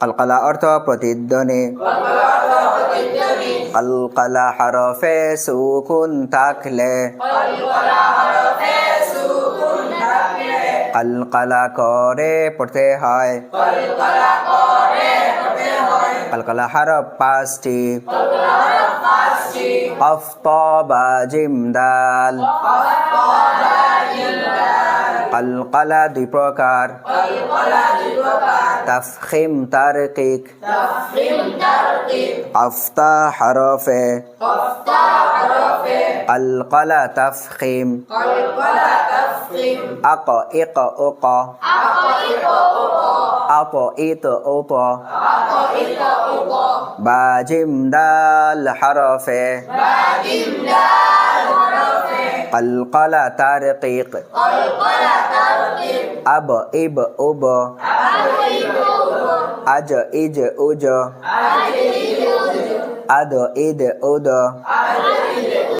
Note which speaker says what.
Speaker 1: কালকালা অর্থ প্রতিধ্বনি, কালকালা হরফে সুকুন থাকলে, কালকালা করে পড়তে হয়। কালকালা হরফ পাঁচটি, কফ ত বা জিম দাল। কালকালা দুই প্রকার, তাফখিম তারকিক। আফতা হরফে কালকালা তাফখিম, আক ইক উক, আপ ইত উপ। বা জিম দাল হরফে কালকালা তারকিক, আব ইব উব, আজ ইজ উজ, আদ ইদ উদ।